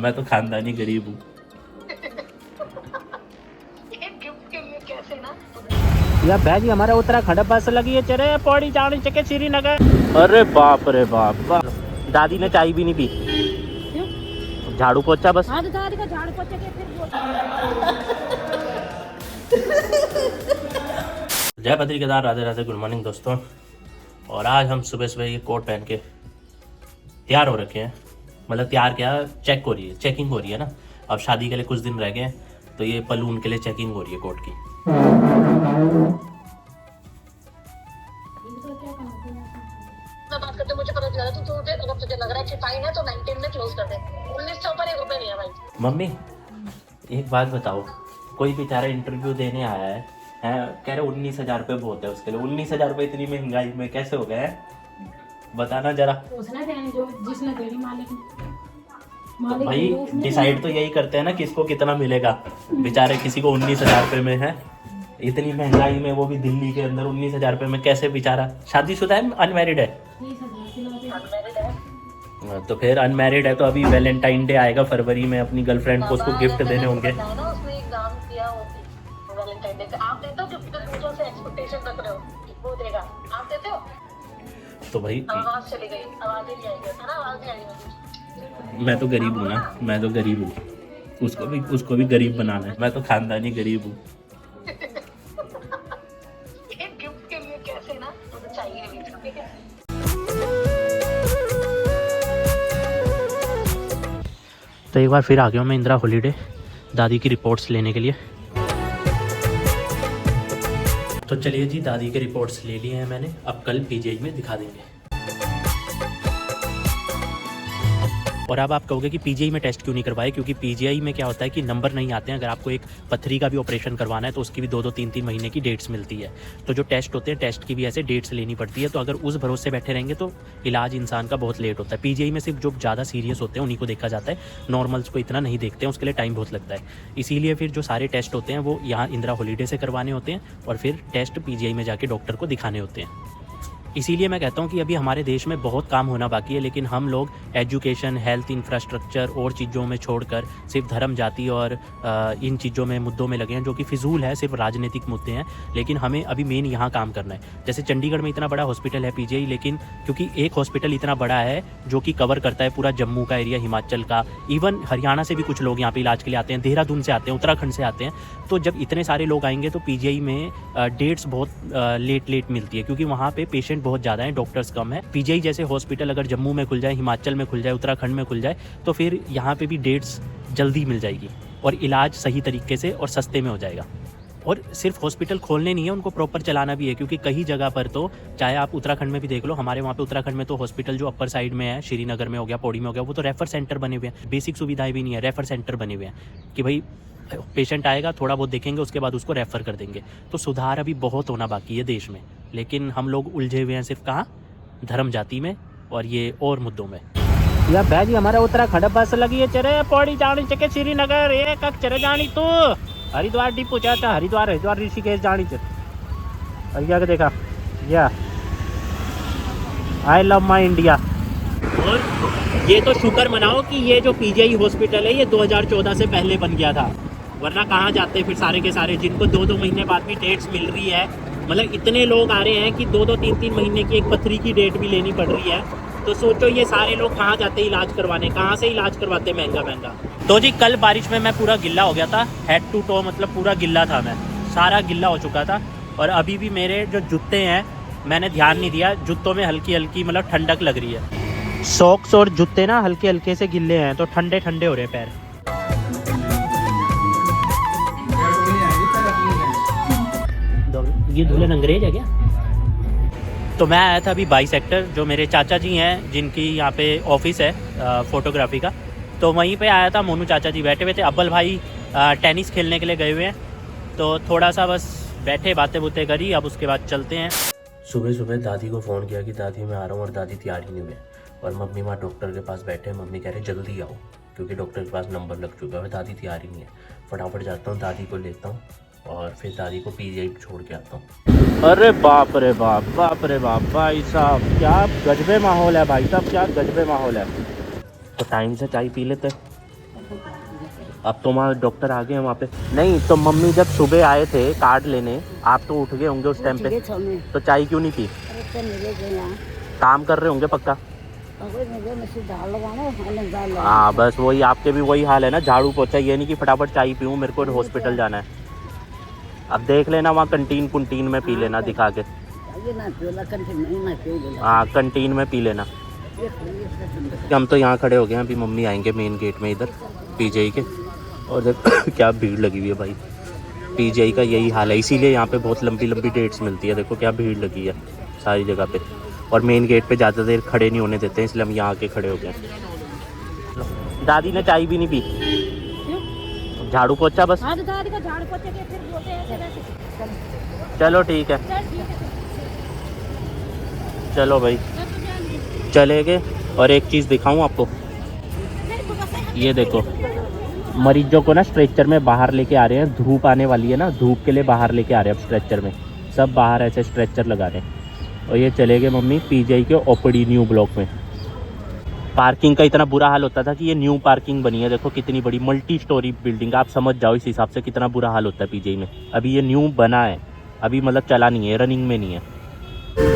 मैं तो खानदानी गरीब हूँ। या भाई हमारा उत्तराखंड बस लगी है, चले पौड़ी जाने चके श्रीनगर। अरे बाप रे बाप, दादी ने चाय भी नहीं पी, झाड़ू पोछा बस। हाँ तो दादी का झाड़ू पोछा के फिर जय बद्री केदार, राधे राधे, गुड मॉर्निंग दोस्तों। और आज हम सुबह सुबह ये कोट पहन के तैयार हो रखे हैं। मतलब तैयार क्या, चेक हो रही है, चेकिंग हो रही है ना। अब शादी के लिए कुछ दिन रह गए हैं, तो ये पलून के लिए चेकिंग हो रही है कोट की। बात करते मुझे पता चला तो तुझे अगर तुझे लग रहा है कि फाइन है तो 19 में क्लोज कर दे। 19 से ऊपर ₹1 नहीं है भाई। मम्मी एक बात बताओ, कोई बेचारा इंटरव्यू देने आया है, कह रहे 19,000 रुपये बहुत है उसके लिए। 19,000 रुपये इतनी महंगाई में कैसे हो गए, बताना जरा। उसने देने जो जिसने देनी मालिक तो भाई डिसाइड तो यही करते हैं ना किसको कितना मिलेगा। बेचारे किसी को 19,000 रुपये में है, इतनी महंगाई में, वो भी दिल्ली के अंदर 19,000 रुपये में कैसे बेचारा। शादीशुदा है, अनमैरिड है? तो फिर अनमैरिड है तो अभी वैलेंटाइन डे आएगा फरवरी में, अपनी गर्लफ्रेंड को उसको गिफ्ट देने होंगे। उसने एक काम किया वैलेंटाइन डे पे। आप देते हो गिफ्ट? दूसरों से एक्सपेक्टेशन रख रहे हो वो देगा, आप देते हो? तो भाई आवाज चली गई, आवाज ही नहीं आएगी, है ना? आवाज नहीं आएगी। मैं तो गरीब हूँ ना, मैं तो गरीब हूँ, उसको भी गरीब बनाना है। मैं तो खानदानी गरीब हूँ। एक गिफ्ट के लिए कैसे ना तो चाहिए भी, ठीक है। तो एक बार फिर आ गया हूँ मैं इंदिरा हॉलीडे दादी की रिपोर्ट्स लेने के लिए। तो चलिए जी, दादी के रिपोर्ट्स ले लिए हैं मैंने, अब कल पीजीआई में दिखा देंगे। और अब आप कहोगे कि पीजीआई में टेस्ट क्यों नहीं करवाए, क्योंकि पीजीआई में क्या होता है कि नंबर नहीं आते हैं। अगर आपको एक पथरी का भी ऑपरेशन करवाना है तो उसकी भी 2-2, 3-3 महीने की डेट्स मिलती है। तो जो टेस्ट होते हैं, टेस्ट की भी ऐसे डेट्स लेनी पड़ती है। तो अगर उस भरोसे बैठे रहेंगे तो इलाज इंसान का बहुत लेट होता है। पीजीआई में सिर्फ जो ज़्यादा सीरियस होते हैं उन्हीं को देखा जाता है, नॉर्मल्स को इतना नहीं देखते हैं, उसके लिए टाइम बहुत लगता है। इसीलिए फिर जो सारे टेस्ट होते हैं वो यहाँ इंदिरा हॉलीडे से करवाने होते हैं और फिर टेस्ट पीजीआई में जाके डॉक्टर को दिखाने होते हैं। इसीलिए मैं कहता हूँ कि अभी हमारे देश में बहुत काम होना बाकी है, लेकिन हम लोग एजुकेशन, हेल्थ, इंफ्रास्ट्रक्चर और चीज़ों में छोड़कर सिर्फ धर्म, जाति और इन चीज़ों में, मुद्दों में लगे हैं, जो कि फिजूल है, सिर्फ राजनीतिक मुद्दे हैं। लेकिन हमें अभी मेन यहाँ काम करना है। जैसे चंडीगढ़ में इतना बड़ा हॉस्पिटल है पीजीआई, लेकिन क्योंकि एक हॉस्पिटल इतना बड़ा है जो कि कवर करता है पूरा जम्मू का एरिया, हिमाचल का, इवन हरियाणा से भी कुछ लोग यहाँ पे इलाज के लिए आते हैं, देहरादून से आते हैं, उत्तराखंड से आते हैं। तो जब इतने सारे लोग आएंगे तो पीजीआई में डेट्स बहुत लेट मिलती है, क्योंकि वहाँ पे पेशेंट बहुत ज़्यादा हैं, डॉक्टर्स कम है। पीजीआई जैसे हॉस्पिटल अगर जम्मू में खुल जाए, हिमाचल में खुल जाए, उत्तराखंड में खुल जाए, तो फिर यहाँ पे भी डेट्स जल्दी मिल जाएगी और इलाज सही तरीके से और सस्ते में हो जाएगा। और सिर्फ हॉस्पिटल खोलने नहीं है, उनको प्रॉपर चलाना भी है, क्योंकि कई जगह पर तो, चाहे आप उत्तराखंड में भी देख लो, हमारे वहाँ पे उत्तराखंड में तो हॉस्पिटल जो अपर साइड में है, श्रीनगर में हो गया, पौड़ी में हो गया, वो तो रेफर सेंटर बने हुए हैं। बेसिक सुविधाएं भी नहीं है, रेफर सेंटर बने हुए हैं कि भाई पेशेंट आएगा, थोड़ा बहुत देखेंगे, उसके बाद उसको रेफ़र कर देंगे। तो सुधार अभी बहुत होना बाकी है देश में, लेकिन हम लोग उलझे हुए हैं सिर्फ कहाँ, धर्म जाति में और ये और मुद्दों में। या भाई हमारा उत्तराखंड बस लगी है, चले पौड़ी जाने चके श्रीनगर, एक चले जानी तो हरिद्वार डिपो चाहता, हरिद्वार ऋषिकेश जानी चाहिए। और क्या देखा, या आई लव माई इंडिया। और ये तो शुक्र मनाओ कि ये जो पीजीआई हॉस्पिटल है ये 2014 से पहले बन गया था, वरना कहाँ जाते फिर सारे के सारे, जिनको 2-2 महीने बाद भी डेट्स मिल रही है। मतलब इतने लोग आ रहे हैं कि 2-2, 3-3 महीने की एक पथरी की डेट भी लेनी पड़ रही है। तो सोचो ये सारे लोग कहाँ जाते इलाज करवाने, कहाँ से इलाज करवाते महंगा। तो जी कल बारिश में मैं पूरा गिल्ला हो गया था, हेड टू टो, मतलब पूरा गिल्ला था, मैं सारा गिल्ला हो चुका था। और अभी भी मेरे जो जूते हैं, मैंने ध्यान नहीं दिया, जूतों में हल्की हल्की मतलब ठंडक लग रही है। सॉक्स और जूते ना हल्के हल्के से गिल्ले हैं, तो ठंडे ठंडे हो रहे हैं पैर। ये दुल्हन अंग्रेज है क्या? तो मैं आया था अभी 22 सेक्टर, जो मेरे चाचा जी हैं जिनकी यहाँ पे ऑफिस है फोटोग्राफी का, तो वहीं पे आया था। मोनू चाचा जी बैठे हुए थे, अब्बल भाई टेनिस खेलने के लिए गए हुए हैं, तो थोड़ा सा बस बैठे, बातें बुतें करी, अब उसके बाद चलते हैं। सुबह सुबह दादी को फ़ोन किया कि दादी मैं आ रहा हूँ, और दादी तैयार ही नहीं हुए। और मम्मी वहाँ डॉक्टर के पास बैठे हैं, मम्मी कह रहे जल्दी आओ, क्योंकि डॉक्टर के पास नंबर लग चुका है। दादी तैयार ही नहीं है। फटाफट जाता हूँ, दादी को लेता हूँ और फिर दादी को पीजीआई छोड़ के आता हूँ। अरे बाप रे बाप, बाप रे बाप, भाई साहब क्या गजबे माहौल है, भाई साहब क्या गजबे माहौल है। तो टाइम से चाय पी लेते, अब तो वहाँ डॉक्टर आ गए हैं वहाँ पे। नहीं तो मम्मी जब सुबह आए थे कार्ड लेने, आप तो उठ गए होंगे उस टाइम पे, तो चाय क्यों नहीं पी? काम कर रहे होंगे पक्का। हाँ बस वही, आपके भी वही हाल है ना, झाड़ू पोछा, ये नहीं कि फटाफट चाय पीऊँ, मेरे को हॉस्पिटल जाना है। अब देख लेना वहाँ कंटीन में पी लेना दिखा के। हाँ कंटीन में पी लेना। हम तो यहाँ खड़े हो गए हैं, अभी मम्मी आएंगे मेन गेट में इधर पीजीआई के, और देखो क्या भीड़ लगी हुई है भाई। पीजीआई का यही हाल है, इसीलिए यहाँ पे बहुत लंबी डेट्स मिलती है। देखो क्या भीड़ लगी है सारी जगह पे, और मेन गेट पे ज़्यादा देर खड़े नहीं होने देते हैं, इसलिए हम यहाँ आके खड़े हो गए। दादी ने चाय भी नहीं पी, झाड़ू पोछा बस। हाँ, तो दादी का झाड़ू पोछा के फिर बोलते हैं ऐसे वैसे। चलो ठीक है, चल ठीक है। चलो भाई चले गए। और एक चीज़ दिखाऊं आपको, ये देखो मरीजों को ना स्ट्रेचर में बाहर लेके आ रहे हैं, धूप आने वाली है ना, धूप के लिए बाहर लेके आ रहे हैं अब स्ट्रेचर में, सब बाहर ऐसे स्ट्रेचर लगा रहे हैं। और ये चले गए मम्मी पीजीआई के ओपीडी न्यू ब्लॉक में। पार्किंग का इतना बुरा हाल होता था कि ये न्यू पार्किंग बनी है, देखो कितनी बड़ी मल्टी स्टोरी बिल्डिंग, आप समझ जाओ इस हिसाब से कितना बुरा हाल होता है पीजीआई में। अभी ये न्यू बना है, अभी मतलब चला नहीं है, रनिंग में नहीं है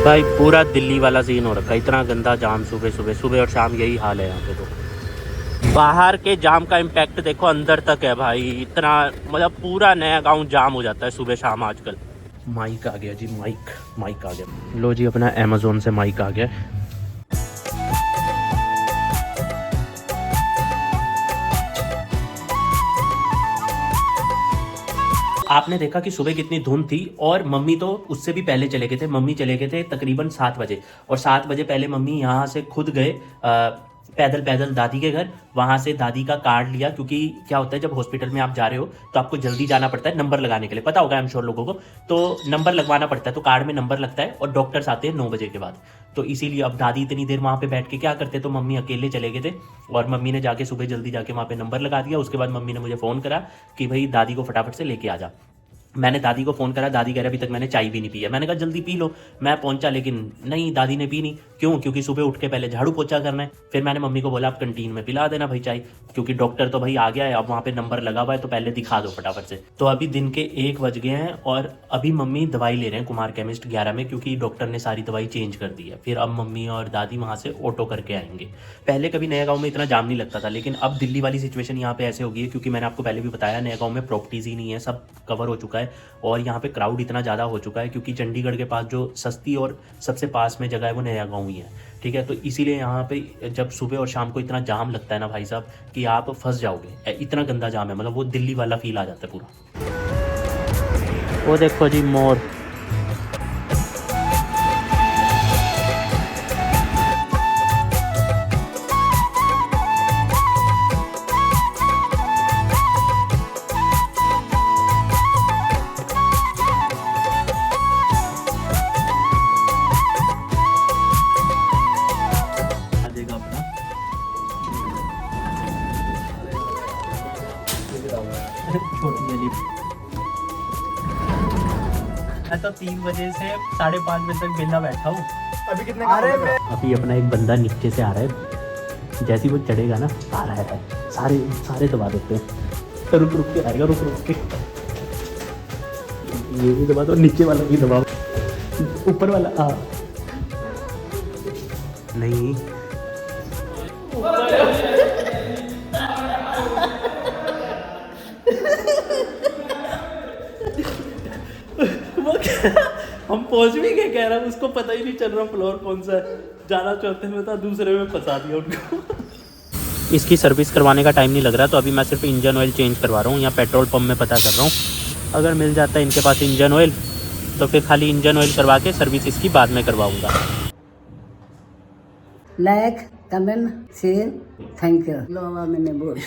भाई। पूरा दिल्ली वाला सीन हो रखा है, इतना गंदा जाम सुबह और शाम, यही हाल है यहाँ पे। तो बाहर के जाम का इम्पैक्ट देखो अंदर तक है भाई, इतना मतलब पूरा नया गांव जाम हो जाता है सुबह शाम आजकल। माइक आ गया जी, माइक आ गया। लो जी अपना अमेज़न से माइक आ गया। आपने देखा कि सुबह कितनी धुंध थी, और मम्मी तो उससे भी पहले चले गए थे। मम्मी चले गए थे तकरीबन 7 बजे, और 7 बजे पहले मम्मी यहाँ से खुद गए पैदल दादी के घर। वहाँ से दादी का कार्ड लिया, क्योंकि क्या होता है जब हॉस्पिटल में आप जा रहे हो तो आपको जल्दी जाना पड़ता है नंबर लगाने के लिए, पता होगा आई एम श्योर लोगों को। तो नंबर लगवाना पड़ता है, तो कार्ड में नंबर लगता है, और डॉक्टर्स आते हैं 9 बजे के बाद। तो इसीलिए अब दादी इतनी देर वहाँ पे बैठ के क्या करते, तो मम्मी अकेले चले गए थे, और मम्मी ने जाके सुबह जल्दी जाके वहाँ पे नंबर लगा दिया। उसके बाद मम्मी ने मुझे फ़ोन करा कि भाई दादी को फटाफट से लेके आ जा। मैंने दादी को फ़ोन करा, दादी कह रहे अभी तक मैंने चाय भी नहीं पी है। मैंने कहा जल्दी पी लो। मैं पहुंचा, लेकिन नहीं, दादी ने पी नहीं। क्यों? क्योंकि सुबह उठ के पहले झाड़ू पोछा करना है। फिर मैंने मम्मी को बोला आप कैंटीन में पिला देना भाई चाय, क्योंकि डॉक्टर तो भाई आ गया है, अब वहाँ पे नंबर लगा हुआ है, तो पहले दिखा दो फटाफट से। तो अभी दिन के 1 बज गए हैं, और अभी मम्मी दवाई ले रहे हैं कुमार केमिस्ट 11 में, क्योंकि डॉक्टर ने सारी दवाई चेंज कर दी है। फिर अब मम्मी और दादी वहाँ से ऑटो करके आएंगे। पहले कभी नया गाँव में इतना जाम नहीं लगता था, लेकिन अब दिल्ली वाली सिचुएशन यहाँ पे ऐसे हो गई है, क्योंकि मैंने आपको पहले भी बताया नया गाँव में प्रॉपर्टीज़ ही नहीं है, सब कवर हो चुका है, और यहाँ पे क्राउड इतना ज़्यादा हो चुका है, क्योंकि चंडीगढ़ के पास जो सस्ती और सबसे पास में जगह है वो नया गाँव ही है। ठीक है, तो इसीलिए यहाँ पे जब सुबह और शाम को इतना जाम लगता है ना भाई साहब कि आप फंस जाओगे, इतना गंदा जाम है, मतलब वो दिल्ली वाला फील आ जाता है पूरा। वो देखो जी मोर, मैं तो 3 बजे से 5:30 बजे तक बेला बैठा हूँ। अभी कितने अभी अपना एक बंदा नीचे से आ रहा है, जैसे ही वो चढ़ेगा ना आ रहा है, सारे दबा देते हैं। रुक के आएगा, रुक के ये भी दबा दो, नीचे वाला भी दबाओ, ऊपर वाला नहीं हम पहुंच भी गए, कह रहा हूँ उसको पता ही नहीं चल रहा फ्लोर कौन सा है, जाना चाहते में था दूसरे में फंसा दिया उनको। इसकी सर्विस करवाने का टाइम नहीं लग रहा, तो अभी मैं सिर्फ इंजन ऑयल चेंज करवा रहा हूँ, यहाँ पेट्रोल पंप में पता कर रहा हूँ। अगर मिल जाता है इनके पास इंजन ऑयल तो फिर खाली इंजन ऑयल करवा के सर्विस इसकी बाद में करवाऊँगा। Like comment share, thank you. लो मैंने बोल